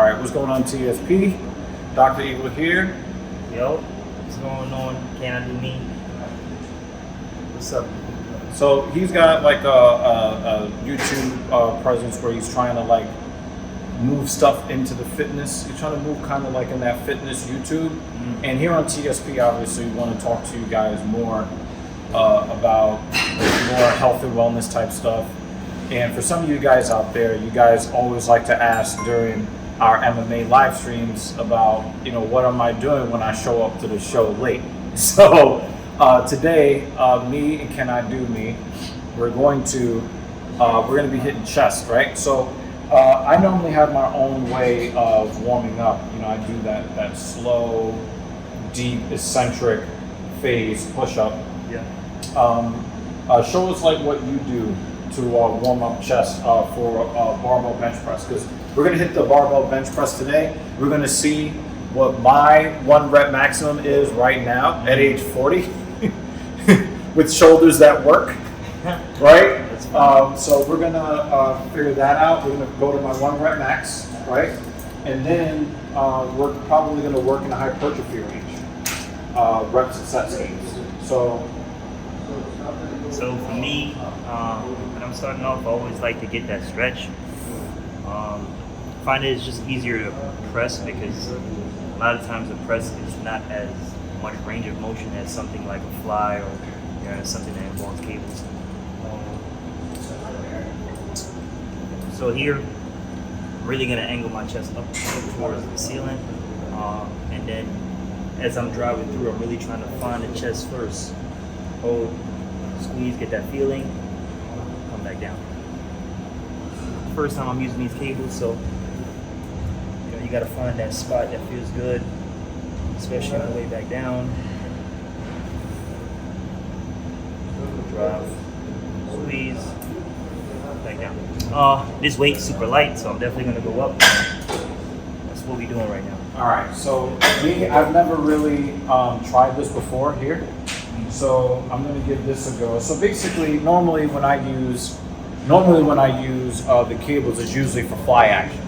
All right, what's going on, TSP? Dr. Eagle here. Yo, what's going on? Can I do me? What's up? So he's got like a YouTube presence where he's trying to like move stuff into the fitness. He's trying to move kind of like in that fitness YouTube. Mm-hmm. And here on TSP, obviously, we want to talk to you guys more about more health and wellness type stuff. And for some of you guys out there, you guys always like to ask during our MMA live streams about, you know, what am I doing when I show up to the show late? So today, me and Can I Do Me, we're going to be hitting chest, right? So I normally have my own way of warming up. You know, I do that slow, deep, eccentric phase push-up. Yeah. Show us like what you do to warm up chest for barbell bench press, because we're going to hit the barbell bench press today. We're going to see what my 1 rep maximum is right now at age 40 with shoulders that work, right? So we're going to figure that out. We're going to go to my 1 rep max, right? And then we're probably going to work in a hypertrophy range, reps and set schemes. So for me, when I'm starting off, I always like to get that stretch. Find it's just easier to press because a lot of times the press is not as much range of motion as something like a fly or something that involves cables. So here, I'm really gonna angle my chest up towards the ceiling, and then as I'm driving through, I'm really trying to find the chest first. Hold, squeeze, get that feeling, come back down. First time I'm using these cables, so you gotta find that spot that feels good, especially on the way back down. Drive, squeeze, back down. This weight's super light, so I'm definitely gonna go up. That's what we're doing right now. all right, so me, I've never really tried this before here, so I'm gonna give this a go. So basically, normally when I use the cables, it's usually for fly action.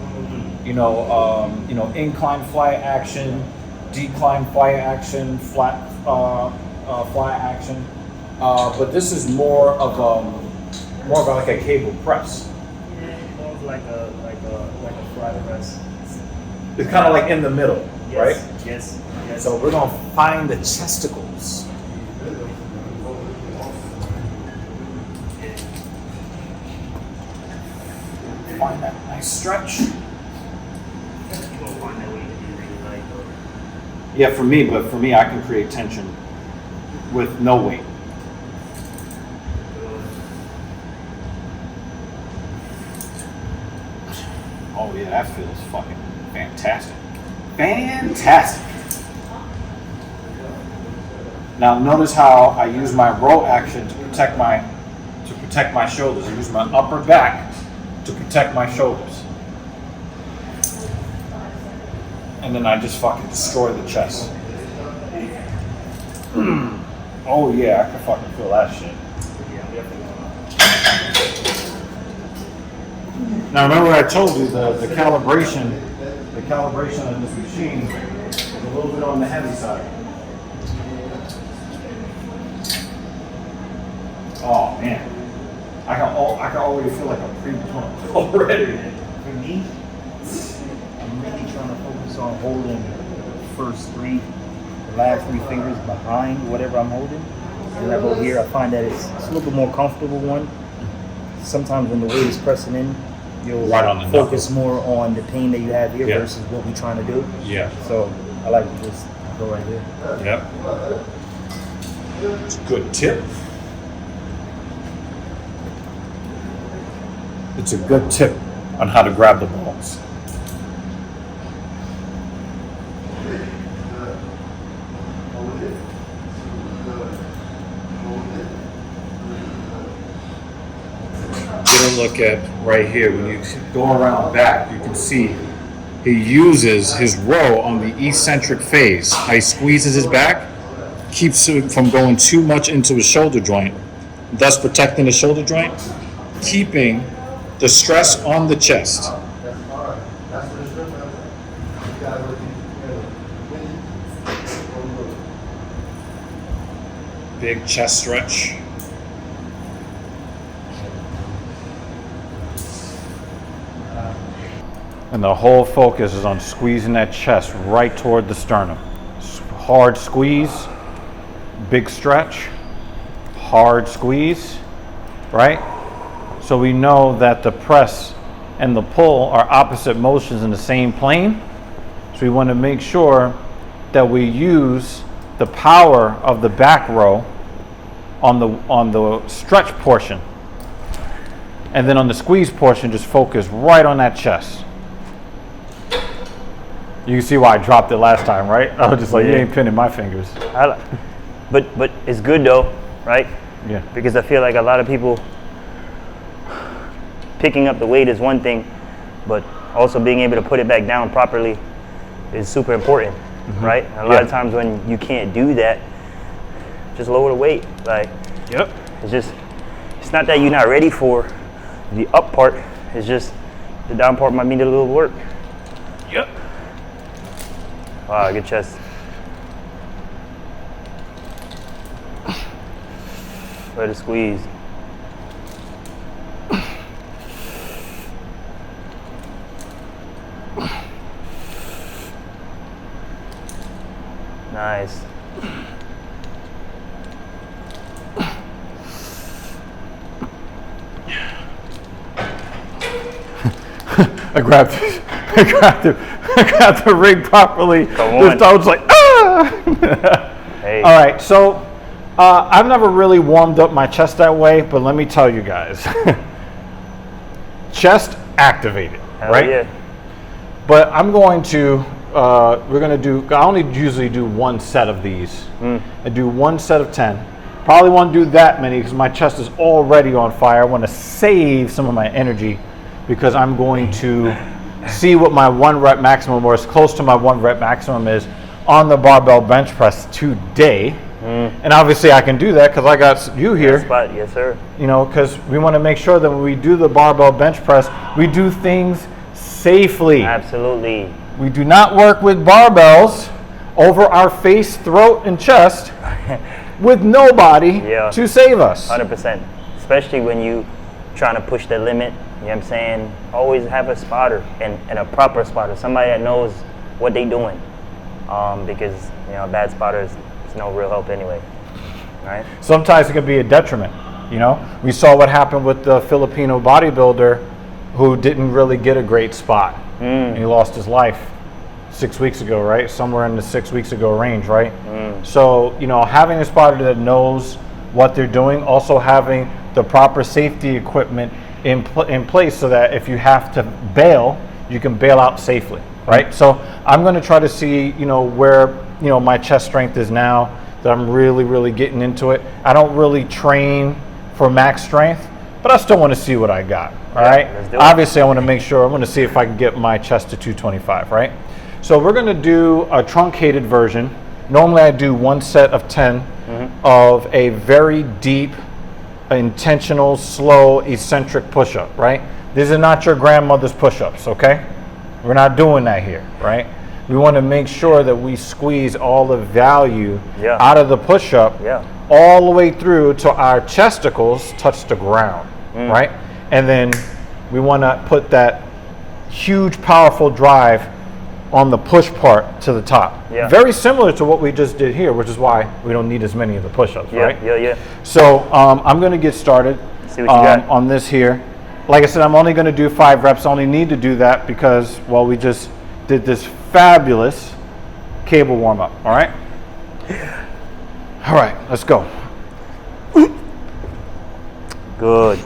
You know, incline fly action, decline fly action, flat fly action. But this is more of like a cable press. Yeah, more of like a fly press. It's kind of like in the middle, Yes, right? Yes. So we're gonna find the chesticles. Find that nice stretch. Yeah, for me, I can create tension with no weight. Oh yeah, that feels fucking fantastic. Fantastic. Now notice how I use my row action to protect my shoulders. I use my upper back to protect my shoulders. And then I just fucking destroy the chest. Oh yeah, I can fucking feel that shit. Now remember I told you the calibration of this machine is a little bit on the heavy side. Oh man, I can already feel like I'm pre-pumped already. For me, I'm really trying to focus on holding the last three fingers behind whatever I'm holding. And I go here, I find that it's a little bit more comfortable one. Sometimes when the weight is pressing in, you'll focus more on the pain that you have here versus what we're trying to do. Yeah. So I like to just go right here. Yep. It's a good tip. It's a good tip on how to grab the balls. Look at right here, when you go around back, you can see he uses his row on the eccentric phase. He squeezes his back, keeps it from going too much into his shoulder joint, thus protecting the shoulder joint, keeping the stress on the chest. Big chest stretch. And the whole focus is on squeezing that chest right toward the sternum. Hard squeeze, big stretch, hard squeeze, right? So we know that the press and the pull are opposite motions in the same plane. So we want to make sure that we use the power of the back row on the stretch portion. And then on the squeeze portion, just focus right on that chest. You can see why I dropped it last time, right? I was just like, you ain't pinning my fingers. But it's good though, right? Yeah. Because I feel like a lot of people, picking up the weight is one thing, but also being able to put it back down properly is super important, right? And a lot of times when you can't do that, just lower the weight. Like, it's not that you're not ready for the up part. It's just the down part might need a little work. Yep. Wow, good chest. Let it squeeze. Nice. I grabbed the rig properly. Come on. I was like, ah! Hey. All right, so I've never really warmed up my chest that way, but let me tell you guys. Chest activated, right? Yeah. But I'm going to, we're going to do, I only usually do one set of these. I do one set of 10. Probably won't do that many because my chest is already on fire. I want to save some of my energy because I'm going to see what my 1 rep maximum, or as close to my 1 rep maximum is on the barbell bench press today. And obviously I can do that because I got you here. Spot. Yes, sir. You know, because we want to make sure that when we do the barbell bench press, we do things safely. Absolutely. We do not work with barbells over our face, throat, and chest with nobody to save us. 100%. Especially when you trying to push the limit. You know what I'm saying? Always have a spotter and a proper spotter, somebody that knows what they doing. Because a bad spotter is no real help anyway, right? Sometimes it can be a detriment. You know, we saw what happened with the Filipino bodybuilder who didn't really get a great spot. He lost his life 6 weeks ago, right? Somewhere in the 6 weeks ago range, right? So, having a spotter that knows what they're doing, also having the proper safety equipment in place so that if you have to bail, you can bail out safely, right? So I'm going to try to see, where, my chest strength is now that I'm really, really getting into it. I don't really train for max strength, but I still want to see what I got, all right? Obviously, I want to make sure, I want to see if I can get my chest to 225, right? So we're going to do a truncated version. Normally I do one set of 10 of a very deep, intentional, slow, eccentric push-up, right? These are not your grandmother's push-ups, okay? We're not doing that here, right? We want to make sure that we squeeze all the value out of the push-up all the way through to our chesticles touch the ground, right? And then we want to put that huge, powerful drive on the push part to the top. Very similar to what we just did here, which is why we don't need as many of the push-ups, right? So I'm going to get started on this here. Like I said, I'm only going to do 5 reps. I only need to do that because, well, we just did this fabulous cable warm-up, all right? All right, let's go. Good.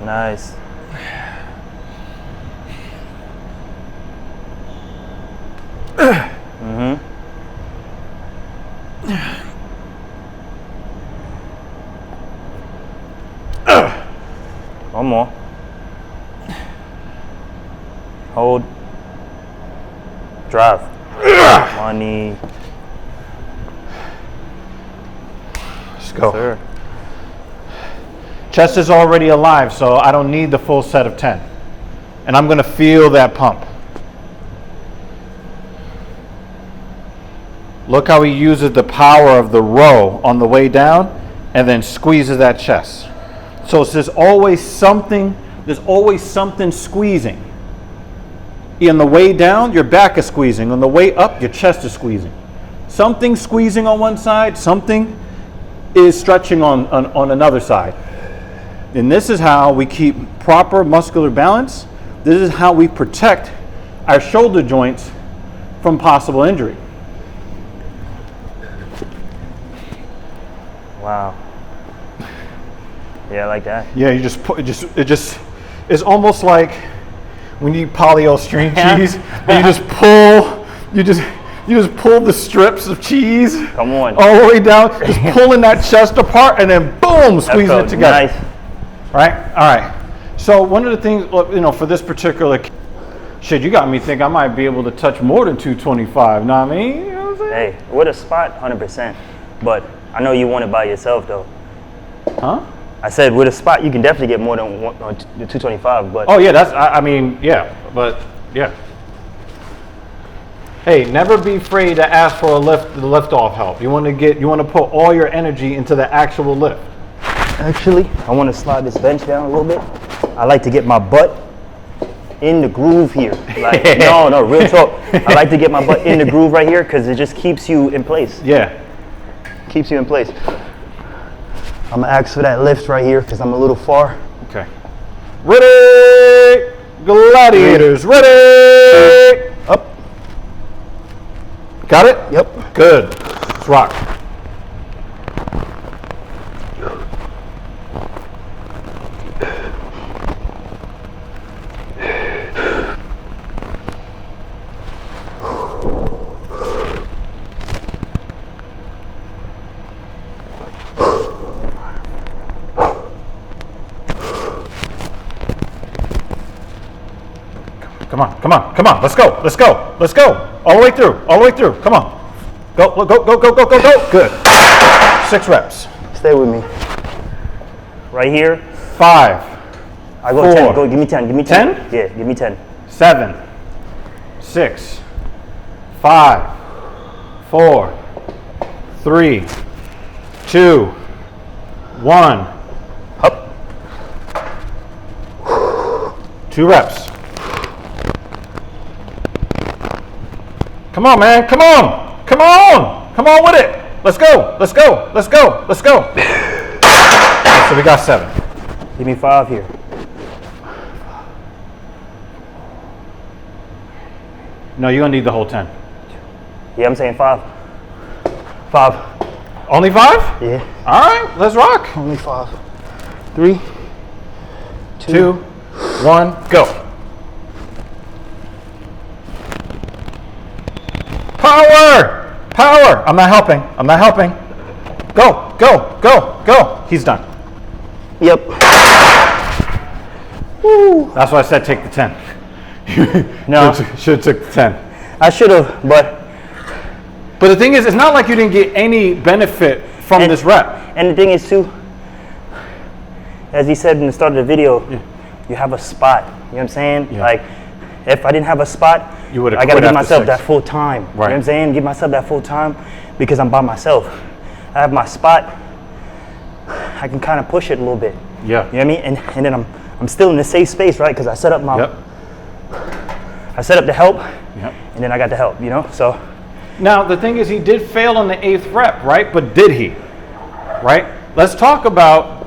Nice. One more. hold, drive. Money. Let's go. Sir. Chest is already alive, so I don't need the full set of 10. And I'm going to feel that pump. Look how he uses the power of the row on the way down and then squeezes that chest. So there's always something squeezing. On the way down, your back is squeezing. On the way up, your chest is squeezing. Something squeezing on one side, something is stretching on another side. And this is how we keep proper muscular balance. This is how we protect our shoulder joints from possible injury. Wow. Yeah, I like that. Yeah, you just put it's almost like when you eat polio string cheese and you just pull the strips of cheese Come on. all the way down, just pulling that chest apart and then boom, squeezing it together. Nice. Right? All right. So one of the things, for this particular shit, you got me thinking I might be able to touch more than 225. Know what I mean? You know what I'm saying? Hey, with a spot, 100%. But I know you want it by yourself, though. Huh? I said with a spot, you can definitely get more than the 225. But Oh yeah, but yeah. Hey, never be afraid to ask for the lift off help. You want to put all your energy into the actual lift. actually, I want to slide this bench down a little bit. I like to get my butt in the groove here. Like, no, real talk. I like to get my butt in the groove right here because it just keeps you in place. Yeah. Keeps you in place. I'm gonna ask for that lift right here because I'm a little far. Okay. Ready, gladiators, ready. Up. Got it? Yep. Good. Let's rock. Come on, let's go. All the way through, come on. Go. Good. 6 reps. Stay with me. Right here. 5. I go 4. 10. Go, give me 10. Give me 10. 10? Yeah, give me 10. 7, 6, 5, 4, 3, 2, 1. Up. 2 reps. Come on, man. Come on with it. Let's go. So we got 7. Give me 5 here. No, you're gonna need the whole 10. Yeah, I'm saying 5. 5. Only 5? Yeah. All right, let's rock. Only 5. 3, 2, 1, go. Power. I'm not helping. Go. He's done. Yep. Woo. That's why I said take the 10. No. Should have took the 10. I should have, but the thing is, it's not like you didn't get any benefit from this rep. And the thing is too, as he said in the start of the video, you have a spot. You know what I'm saying? Yeah. Like, if I didn't have a spot, You would've I gotta quit give after myself 6. that full time. You know what I'm Right. saying? Give myself that full time because I'm by myself. I have my spot. I can kind of push it a little bit. Yeah. You know what I mean? And then I'm still in the safe space, right? Because I set up I set up the help, Yep. and then I got the help. You know, so. Now, the thing is, he did fail on the 8th rep, right? But did he? Right? Let's talk about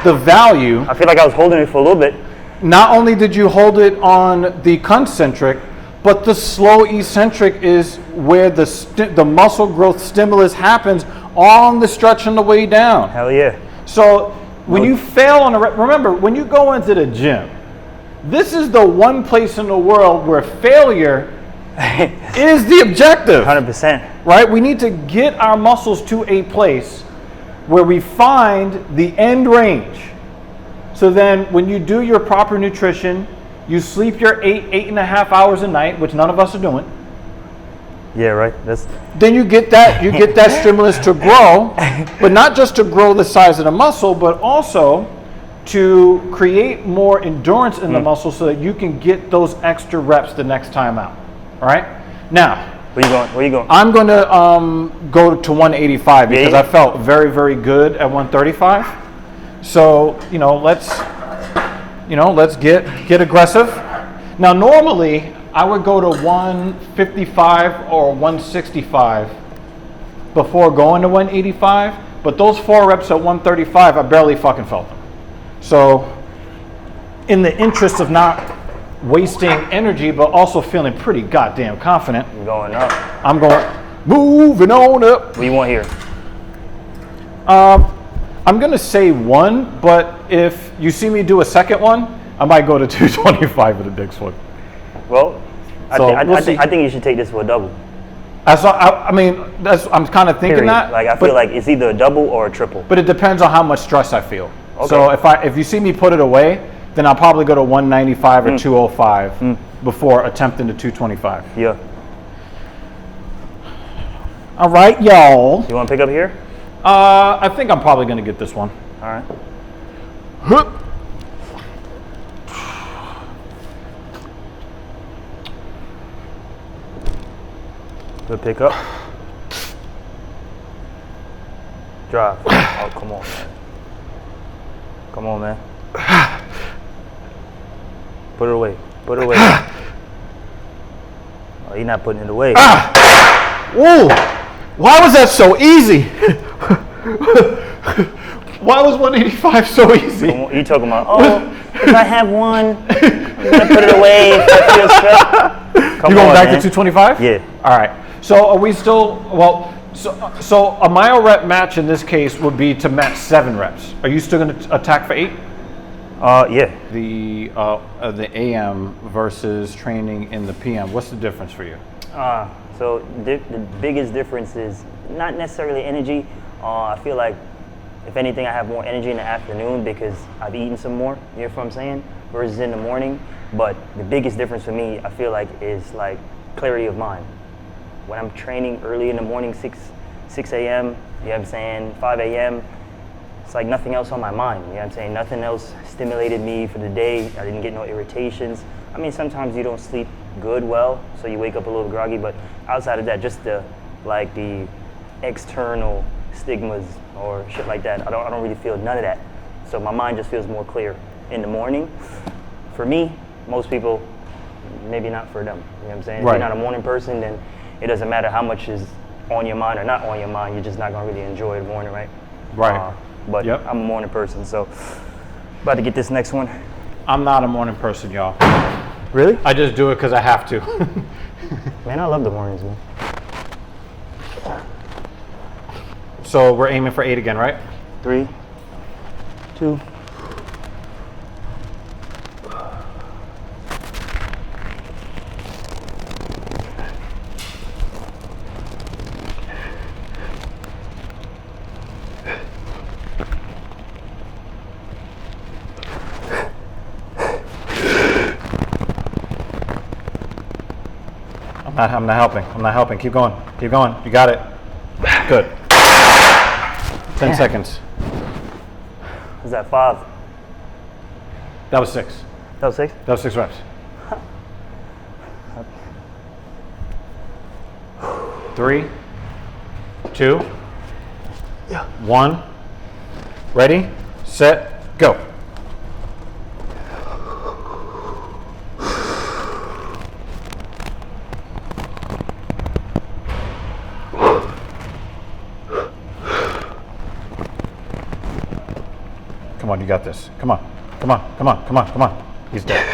the value. I feel like I was holding it for a little bit. Not only did you hold it on the concentric, but the slow eccentric is where the muscle growth stimulus happens on the stretch on the way down. Hell yeah. So when you fail on a rep, remember, when you go into the gym, this is the one place in the world where failure is the objective. 100%. Right? We need to get our muscles to a place where we find the end range. So then when you do your proper nutrition, You sleep your 8.5 hours a night, which none of us are doing. Yeah, right. Then you get that stimulus to grow, but not just to grow the size of the muscle, but also to create more endurance in the muscle so that you can get those extra reps the next time out. All right? Now, Where you going? I'm going to go to 185 because I felt very, very good at 135. So, let's get aggressive. Now, normally I would go to 155 or 165 before going to 185, but those 4 reps at 135, I barely fucking felt them. So, in the interest of not wasting energy, but also feeling pretty goddamn confident, I'm going up. I'm moving on up. What do you want here? I'm gonna say 1, but if you see me do a second one, I might go to 225 with a big swing. Well, We'll see. I think you should take this for a double. I'm kind of thinking Period. that. Like I feel like it's either a double or a triple. But it depends on how much stress I feel. Okay. So if you see me put it away, then I'll probably go to 195 or 205 before attempting to 225. Yeah. All right, y'all. You want to pick up here? I think I'm probably going to get this one. All right. Good pick up. Drive. Oh, come on, man. Come on, man. Put it away. Put it away. Oh, you're not putting it away. Whoa! Why was that so easy? Why was 185 so easy? You talking about, if I have one, I'm going to put it away if I feel stressed. You going back to 225? Yeah. All right. So are we still, so a mile rep match in this case would be to match 7 reps. Are you still going to attack for 8? Yeah. The AM versus training in the PM, what's the difference for you? So the biggest difference is not necessarily energy. I feel like, if anything, I have more energy in the afternoon because I've eaten some more, you know what I'm saying, versus in the morning. But the biggest difference for me, I feel like, is like clarity of mind. When I'm training early in the morning, 6 a.m., you know what I'm saying, 5 a.m., it's like nothing else on my mind, you know what I'm saying? Nothing else stimulated me for the day. I didn't get no irritations. I mean, sometimes you don't sleep well, so you wake up a little groggy, but outside of that, just the external stigmas or shit like that, I don't really feel none of that. So my mind just feels more clear in the morning. For me, most people, maybe not for them, you know what I'm saying? Right. If you're not a morning person, then it doesn't matter how much is on your mind or not on your mind, you're just not gonna really enjoy the morning, right? Right. But Yep. I'm a morning person, so about to get this next one. I'm not a morning person, y'all. Really? I just do it because I have to. Man, I love the mornings, man. So we're aiming for 8 again, right? 3, 2. I'm not helping. Keep going. You got it. Good. 10 seconds. Was that 5? That was 6. That was 6? That was 6 reps. 3, 2, 1. Ready, set, go. Come on, you got this. Come on. He's dead.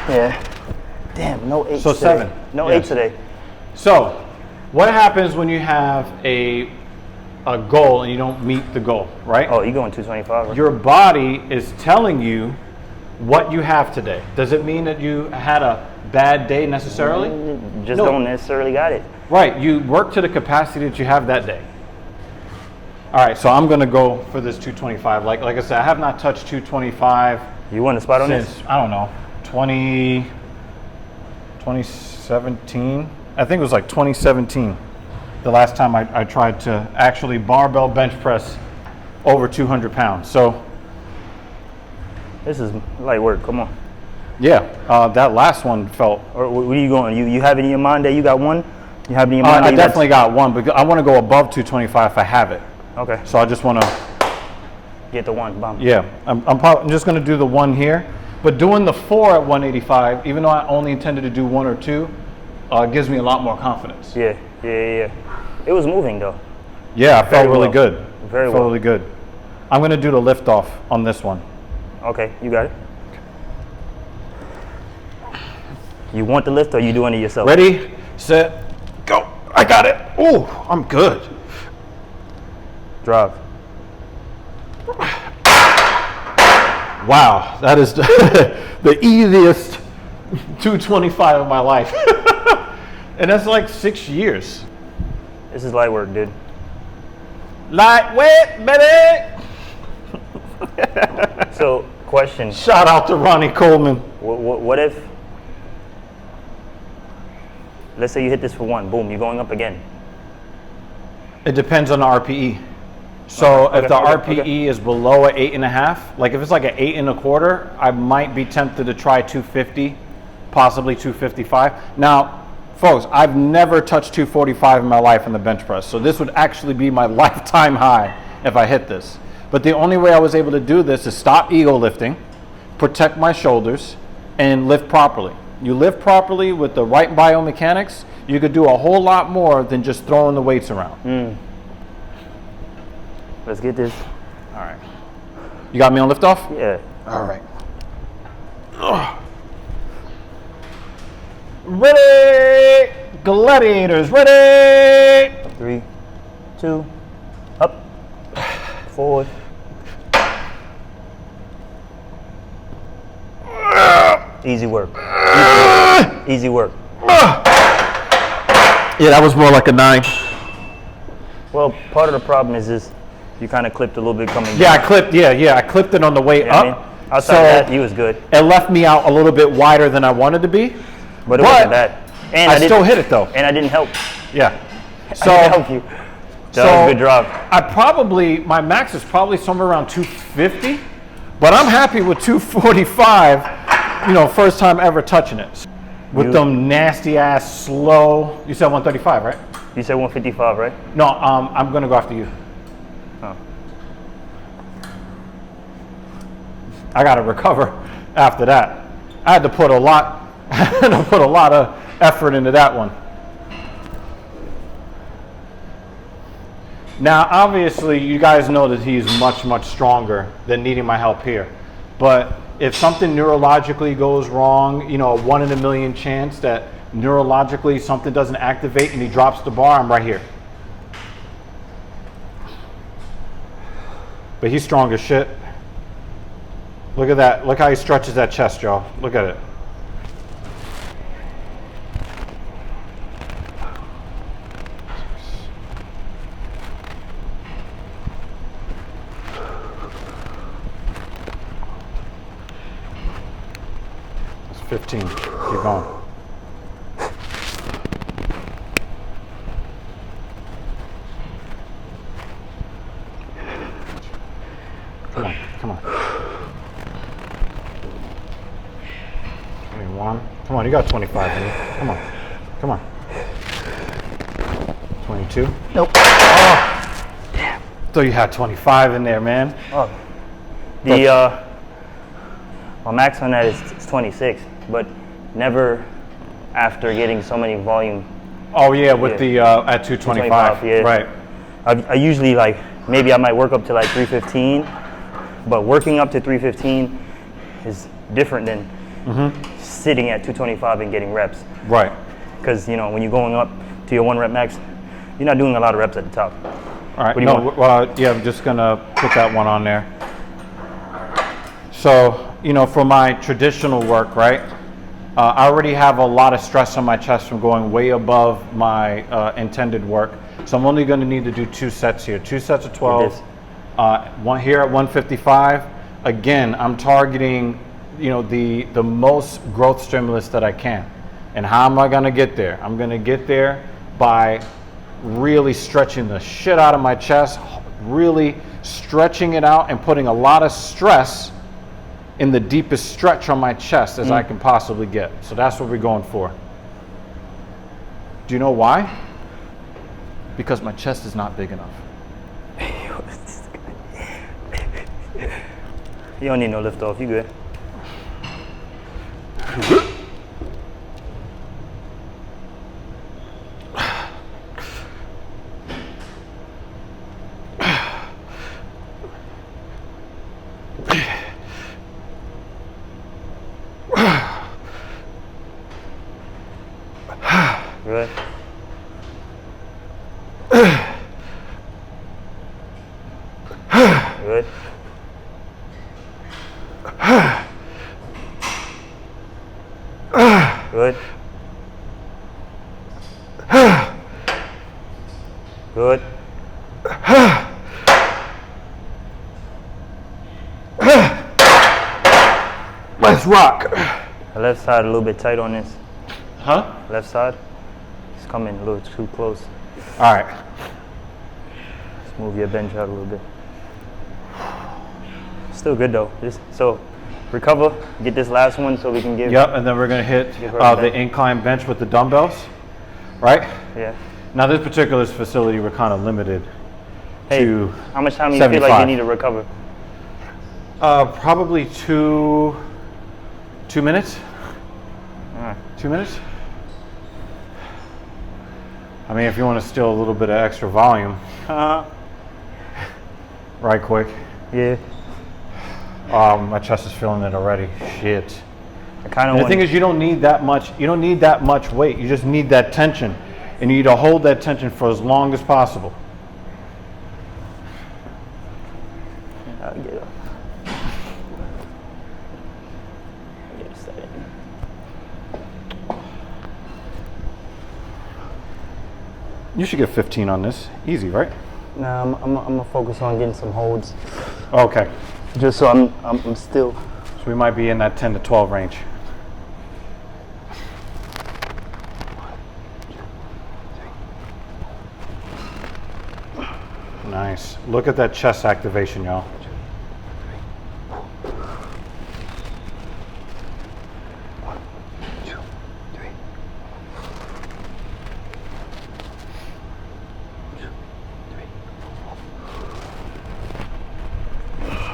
Yeah. Damn, no 8 So today. 7. No Yes. 8 today. So, what happens when you have a goal and you don't meet the goal, right? Oh, you going 225, right? Your body is telling you what you have today. Does it mean that you had a bad day necessarily? Just No. don't necessarily got it. Right, you work to the capacity that you have that day. All right, so I'm gonna go for this 225. Like I said, I have not touched 225 You won the spot on since, this? I don't know, 2017. I think it was like 2017. The last time I tried to actually barbell bench press over 200 pounds. So This is light work. Come on. yeah, that last one felt. Or what are you going? You have it in your mind that you got one? You have it in your mind? I definitely got one, but I want to go above 225 if I have it. Okay. So I just want to. Get the one. Bum. Yeah, I'm just going to do the one here, but doing the 4 at 185, even though I only intended to do 1 or 2, gives me a lot more confidence. Yeah. It was moving though. Yeah, I felt really well. good. Very felt well. really good. I'm going to do the lift off on this one. Okay, you got it. You want the lift or you doing it yourself? Ready, set, go. I got it. Ooh, I'm good. Drive. Wow, that is the easiest 225 of my life. And that's like 6 years. This is light work, dude. Lightweight, baby. So, question. Shout out to Ronnie Coleman. What if, let's say you hit this for 1, boom, you're going up again. It depends on the RPE. So Okay, if the okay, RPE is below an 8.5, like if it's like an 8 1/4, I might be tempted to try 250, possibly 255. Now, folks, I've never touched 245 in my life in the bench press, so this would actually be my lifetime high if I hit this. But the only way I was able to do this is stop ego lifting, protect my shoulders, and lift properly. You lift properly with the right biomechanics, you could do a whole lot more than just throwing the weights around. Let's get this. All right. You got me on lift off? Yeah. All right. Ugh. Ready, gladiators, ready. 3, 2, up, forward. Easy work. Easy work. Yeah, that was more like a 9. Well, part of the problem is this. You kind of clipped a little bit coming Yeah, down. I clipped. Yeah, I clipped it on the way You know what I up. mean? Outside of that, you was good. It left me out a little bit wider than I wanted to be. But it wasn't bad. And I didn't- still hit it though. And I didn't help. Yeah. So, I didn't help you. That was a good drop. My max is probably somewhere around 250, but I'm happy with 245, first time ever touching it. With them nasty ass slow, you said 135, right? You said 155, right? No, I'm gonna go after you. Oh. I gotta recover after that. I had to put a lot of effort into that one. Now, obviously, you guys know that he's much, much stronger than needing my help here. But if something neurologically goes wrong, a 1 in a million chance that neurologically something doesn't activate and he drops the bar, I'm right here. But he's strong as shit. Look at that. Look how he stretches that chest, y'all. Look at it. That's 15. Keep going. Come on. 21. Come on, you got 25 in you. Come on. 22. Nope. Oh. Damn. So you had 25 in there, man. Oh. My max on that is 26, but never after getting so many volume. Oh yeah, with the at 225. Yeah. Right. I usually maybe I might work up to 315, but working up to 315 is different than sitting at 225 and getting reps. Right. Because when you're going up to your 1 rep max, you're not doing a lot of reps at the top. All right. What do you want? Well, yeah, I'm just gonna put that one on there. So for my traditional work, right? I already have a lot of stress on my chest from going way above my intended work. So I'm only going to need to do 2 sets here. 2 sets of 12. One here at 155. again, I'm targeting, the most growth stimulus that I can. And how am I gonna get there? I'm gonna get there by really stretching the shit out of my chest, really stretching it out and putting a lot of stress in the deepest stretch on my chest as I can possibly get. So that's what we're going for. Do you know why? Because my chest is not big enough. You don't need no lift off, you good. Good. Good. Good. Good. Let's rock. The left side a little bit tight on this. Huh? Left side. It's coming a little too close. All right. Let's move your bench out a little bit. Still good though. So recover, get this last one so we can give. Yep, and then we're gonna hit the incline bench with the dumbbells, right? Yeah. Now this particular facility, we're kind of limited to how much time do you 75. feel like you need to recover? Probably two minutes. All right. 2 minutes. I mean, if you want to steal a little bit of extra volume, right quick. Yeah. My chest is feeling it already. Shit. I kind of. The thing is, you don't need that much. You don't need that much weight. You just need that tension, and you need to hold that tension for as long as possible. I'll get up. Get started. You should get 15 on this. Easy, right? Nah, I'm gonna focus on getting some holds. Okay. Just so I'm still. So we might be in that 10 to 12 range. Nice. Look at that chest activation, y'all.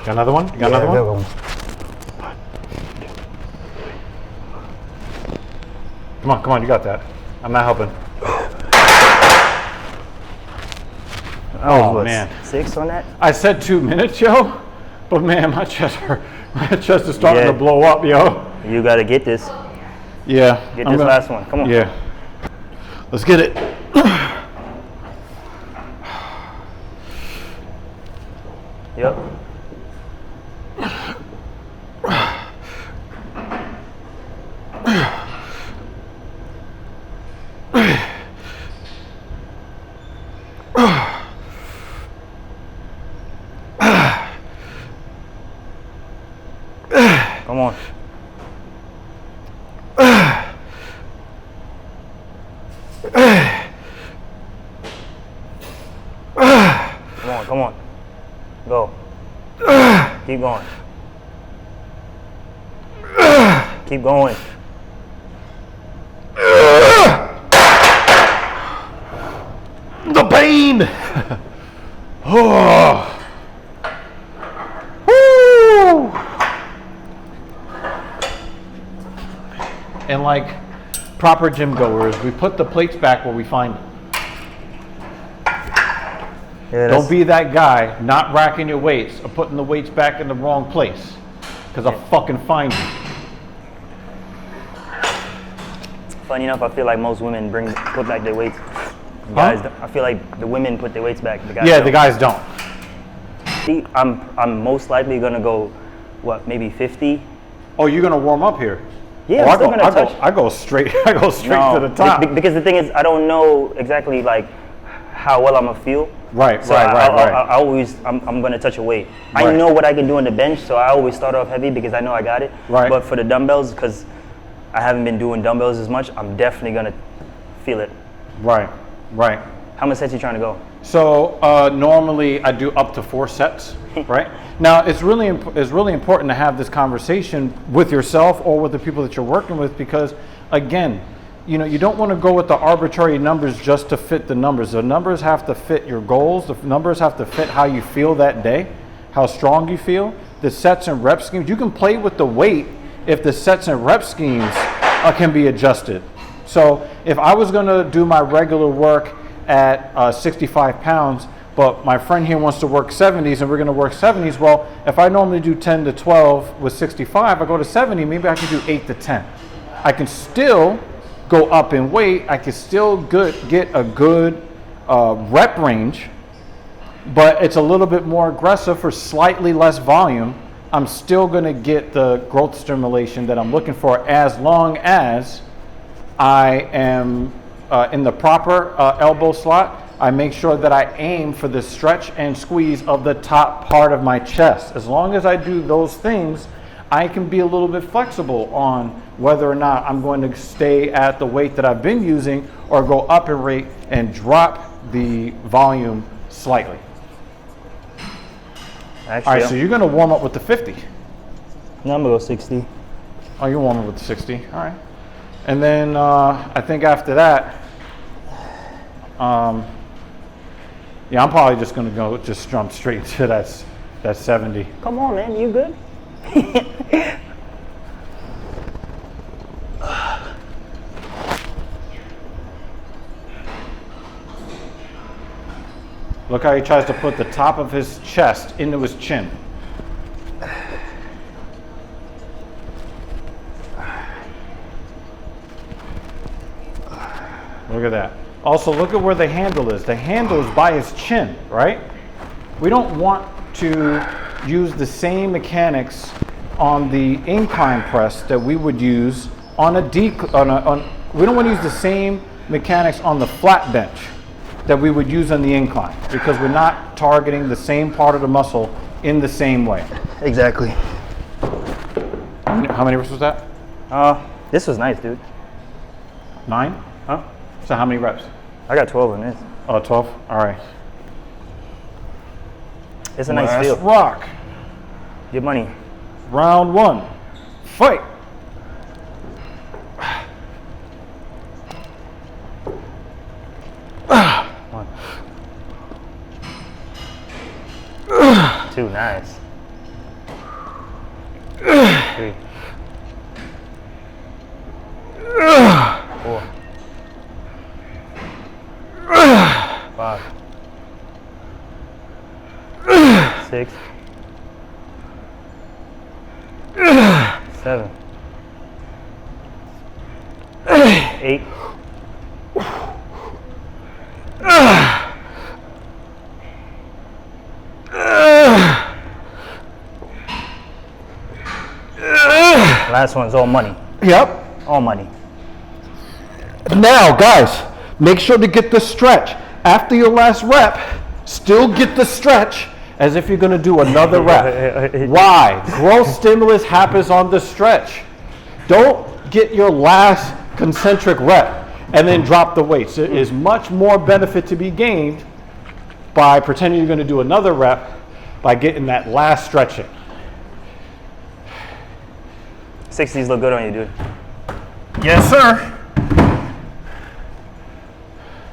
Got another one? You got another one? Come on, you got that. I'm not helping. Oh man. 6 on that? I said 2 minutes, yo, but man, my chest is starting to blow up, yo. You gotta get this. Yeah. Get this last one. Come on. Yeah. Let's get it. Yep. Come on. Come on. Go. Keep going. Keep going. The pain. Oh. Woo. And like proper gym goers, we put the plates back where we find them. Yeah, don't be that guy not racking your weights or putting the weights back in the wrong place, because I'll fucking find you. Funny enough, I feel like most women put back their weights. Guys, I feel like the women put their weights back. The guys don't. The guys don't. I'm most likely gonna go, maybe 50. Oh, you're gonna warm up here? Yeah, I'm still gonna touch. I go straight. I go straight to the top. Because the thing is, I don't know exactly like how well I'm gonna feel. Right, So I'm going to touch a weight. I know what I can do on the bench, so I always start off heavy because I know I got it. Right. But for the dumbbells, because I haven't been doing dumbbells as much, I'm definitely going to feel it. Right. How many sets are you trying to go? So normally I do up to 4 sets, right? Now it's really important to have this conversation with yourself or with the people that you're working with, because again, you know, you don't want to go with the arbitrary numbers just to fit the numbers. The numbers have to fit your goals. The numbers have to fit how you feel that day, how strong you feel. The sets and rep schemes, you can play with the weight if the sets and rep schemes can be adjusted. So if I was going to do my regular work at 65 pounds, but my friend here wants to work 70s and we're going to work 70s, well, if I normally do 10 to 12 with 65, I go to 70, maybe I can do 8 to 10. I can still go up in weight, I can still get a good rep range, but it's a little bit more aggressive for slightly less volume. I'm still going to get the growth stimulation that I'm looking for, as long as I am in the proper elbow slot. I make sure that I aim for the stretch and squeeze of the top part of my chest. As long as I do those things, I can be a little bit flexible on whether or not I'm going to stay at the weight that I've been using or go up in rate and drop the volume slightly. Actually, all right, so you're going to warm up with the 50. No, I'm going to go 60. Oh, you're warming with the 60. All right. And then I think after that, yeah, I'm probably just going to just jump straight to that 70. Come on, man. You good? Look how he tries to put the top of his chest into his chin. Look at that. Also, look at where the handle is. The handle is by his chin, right? We don't want to use the same mechanics on the incline press that we would use on a we don't want to use the same mechanics on the flat bench that we would use on the incline, because we're not targeting the same part of the muscle in the same way. Exactly. How many reps was that? This was nice, dude. 9? Huh? So how many reps? I got 12 in this. Oh, 12? All right. It's a nice feel. Rock. Get money. Round 1. Fight. One. 2, nice. 3. 4. 5. 6. 7. 8. 9. Last one's all money. Yep. All money. Now, guys, make sure to get the stretch. After your last rep, still get the stretch as if you're going to do another rep. Why? Growth stimulus happens on the stretch. Don't get your last concentric rep and then drop the weights. There is much more benefit to be gained by pretending you're going to do another rep by getting that last stretch in. 60s look good on you, dude. Yes, sir.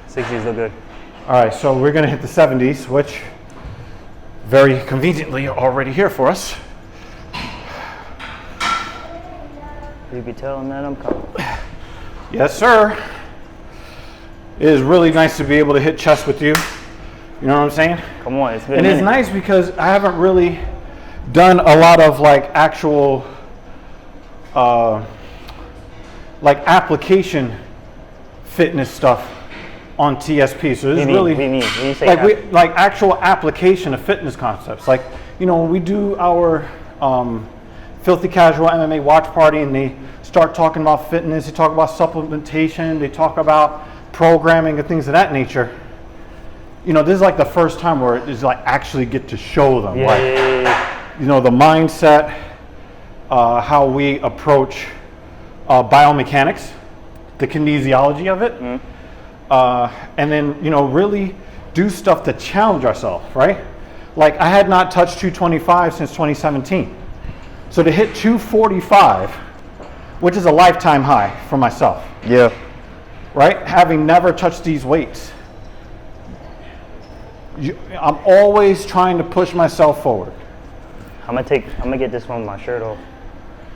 60s look good. All right, so we're going to hit the 70s, which very conveniently are already here for us. You be telling that I'm coming. Yes, sir. It is really nice to be able to hit chest with you. You know what I'm saying? Come on, it's been And it's nice because I haven't really done a lot of like actual like application fitness stuff on TSP. So this is really when you say like like actual application of fitness concepts. Like, you know, when we do our filthy casual MMA watch party and they start talking about fitness, they talk about supplementation, they talk about programming and things of that nature. you know, this is like the first time where it's like actually get to show them, Yeah, like, you know, the mindset, how we approach biomechanics, the kinesiology of it, and then, you know, really do stuff to challenge ourselves, right? Like, I had not touched 225 since 2017. So to hit 245, which is a lifetime high for myself, Yeah. right? Having never touched these weights, I'm always trying to push myself forward. I'm gonna get this one with my shirt off.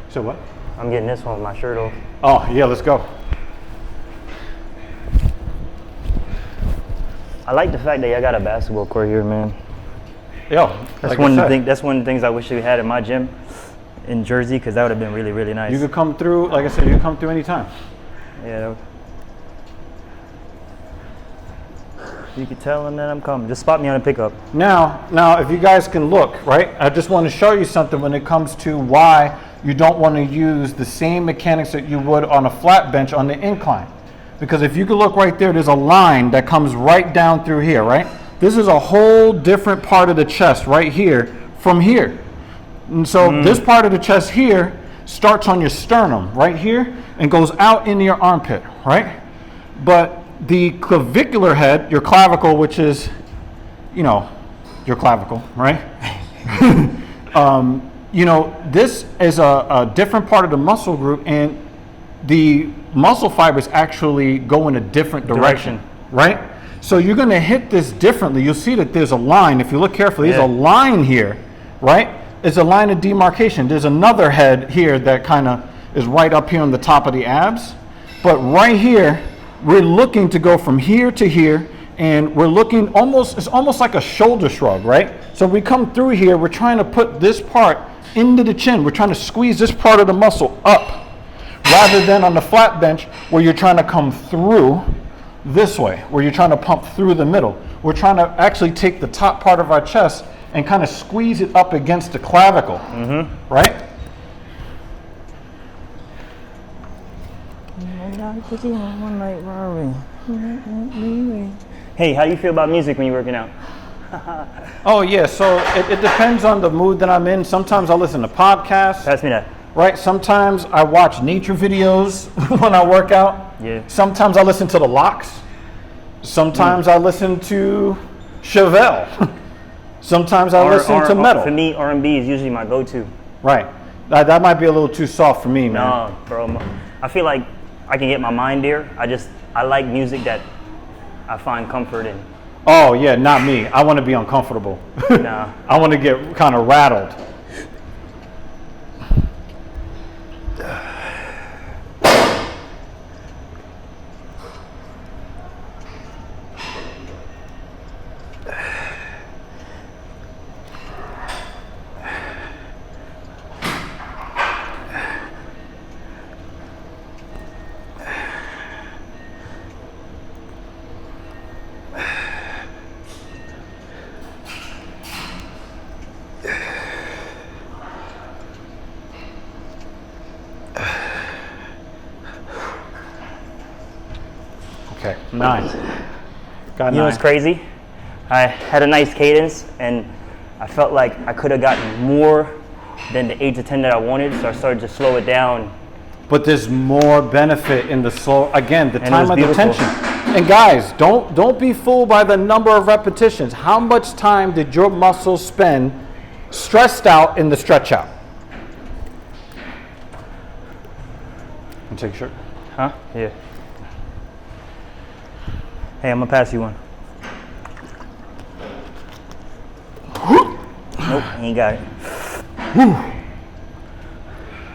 So what? I'm getting this one with my shirt off. Oh, yeah, let's go. I like the fact that y'all got a basketball court here, man. Yo, That's one of the things I wish we had in my gym in Jersey, because that would have been really, really nice. You could come through, like I said, you can come through anytime. Yeah. You could tell them that I'm coming. Just spot me on a pickup. Now, if you guys can look, right? I just want to show you something when it comes to why you don't want to use the same mechanics that you would on a flat bench on the incline. Because if you can look right there, there's a line that comes right down through here, right? This is a whole different part of the chest right here from here. And so this part of the chest here starts on your sternum right here and goes out into your armpit, right? But the clavicular head, your clavicle, which is, you know, your clavicle, right? You know, this is a different part of the muscle group, and the muscle fibers actually go in a different direction, right? So you're going to hit this differently. You'll see that there's a line. If you look carefully, there's a line here, right? It's a line of demarcation. There's another head here that kind of is right up here on the top of the abs. But right here, we're looking to go from here to here, and we're looking it's almost like a shoulder shrug, right? So we come through here, we're trying to put this part into the chin. We're trying to squeeze this part of the muscle up, rather than on the flat bench where you're trying to come through this way, where you're trying to pump through the middle. We're trying to actually take the top part of our chest and kind of squeeze it up against the clavicle, right? Hey, how do you feel about music when you're working out? Oh yeah, so it depends on the mood that I'm in. Sometimes I'll listen to podcasts. Pass me that. Right, sometimes I watch nature videos when I work out. Yeah. Sometimes I listen to the Locks. Sometimes I listen to Chevelle. Sometimes I listen to metal. For me, R&B is usually my go-to. Right, that might be a little too soft for me, man. No, bro. I feel like I can get my mind there. I like music that I find comfort in. Oh yeah, not me. I want to be uncomfortable. Nah. I want to get kind of rattled. Okay, 9. Got 9. You know what's crazy? I had a nice cadence, and I felt like I could have gotten more than the 8 to 10 that I wanted, so I started to slow it down. But there's more benefit in the slow, again, the And it time was of the beautiful. tension. And guys, don't be fooled by the number of repetitions. How much time did your muscles spend stressed out in the stretch out? You take a shirt. Huh? Yeah. Hey, I'm gonna pass you one. Nope, you ain't got it.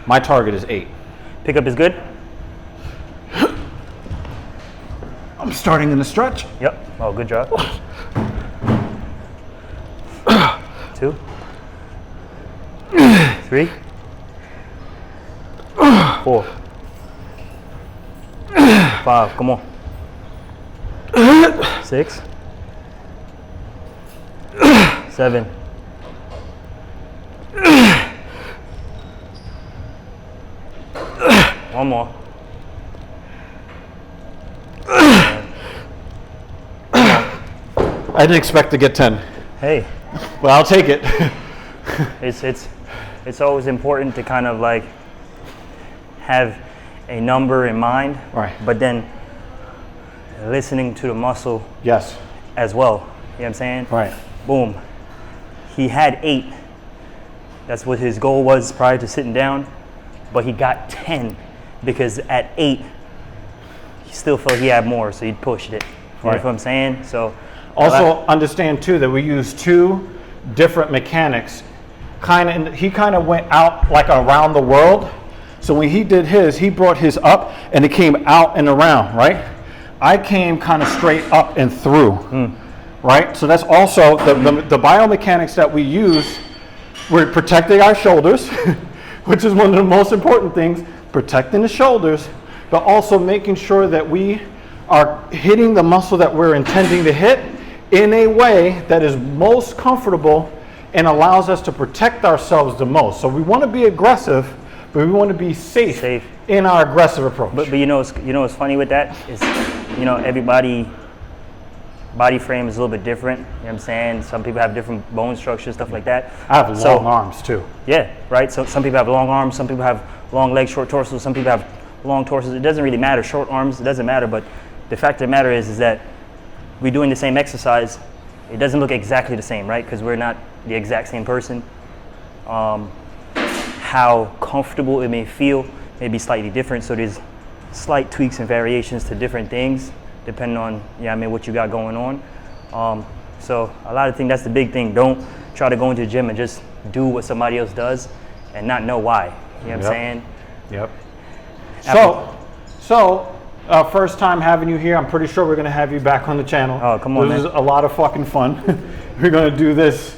My target is 8. Pickup is good? I'm starting in the stretch. Yep. Oh, good job. 2, 3, 4, 5. Come on. 6, 7. One more. I didn't expect to get 10, Hey, but I'll take it. it's always important to kind of like have a number in mind, Right. but then listening to the muscle Yes. as well. You know what I'm saying? Right. Boom. He had 8. That's what his goal was prior to sitting down, but he got 10 because at 8, he still felt he had more, so he pushed it. You know Right. what I'm saying? So Also understand too that we use 2 different mechanics. He kind of went out like around the world. So when he did his, he brought his up and it came out and around, right? I came kind of straight up and through, right? So that's also the biomechanics that we use. We're protecting our shoulders, which is one of the most important things, protecting the shoulders, but also making sure that we are hitting the muscle that we're intending to hit in a way that is most comfortable and allows us to protect ourselves the most. So we want to be aggressive, but we want to be safe in our aggressive approach. But you know what's funny with that is, everybody body frame is a little bit different. You know what I'm saying? Some people have different bone structure, stuff like that. I have long arms too. Yeah, right. So some people have long arms, some people have long legs, short torsos, some people have long torsos. It doesn't really matter. Short arms, it doesn't matter. But the fact of the matter is that we're doing the same exercise. It doesn't look exactly the same, right? Because we're not the exact same person. How comfortable it may feel may be slightly different. So there's slight tweaks and variations to different things depending on what you got going on. So a lot of things, that's the big thing. Don't try to go into the gym and just do what somebody else does and not know why. You know what I'm saying? Yep. So first time having you here. I'm pretty sure we're going to have you back on the channel. Oh, come on, This is man. a lot of fucking fun. We're going to do this.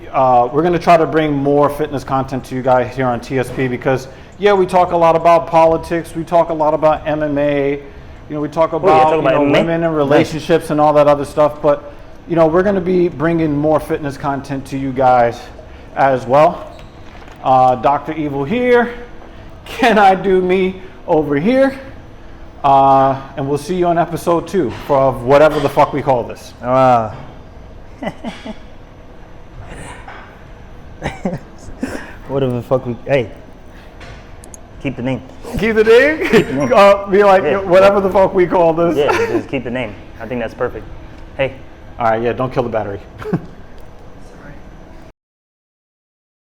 We're going to try to bring more fitness content to you guys here on TSP because, we talk a lot about politics. We talk a lot about MMA. We talk about, women and relationships and all that other stuff. But, we're going to be bringing more fitness content to you guys as well. Dr. Evil here. Can I do me over here? And we'll see you on episode 2 of whatever the fuck we call this. Whatever the fuck hey, keep the name. Keep the name? Be like, whatever the fuck we call this. Yeah, just keep the name. I think that's perfect. Hey. All right, don't kill the battery.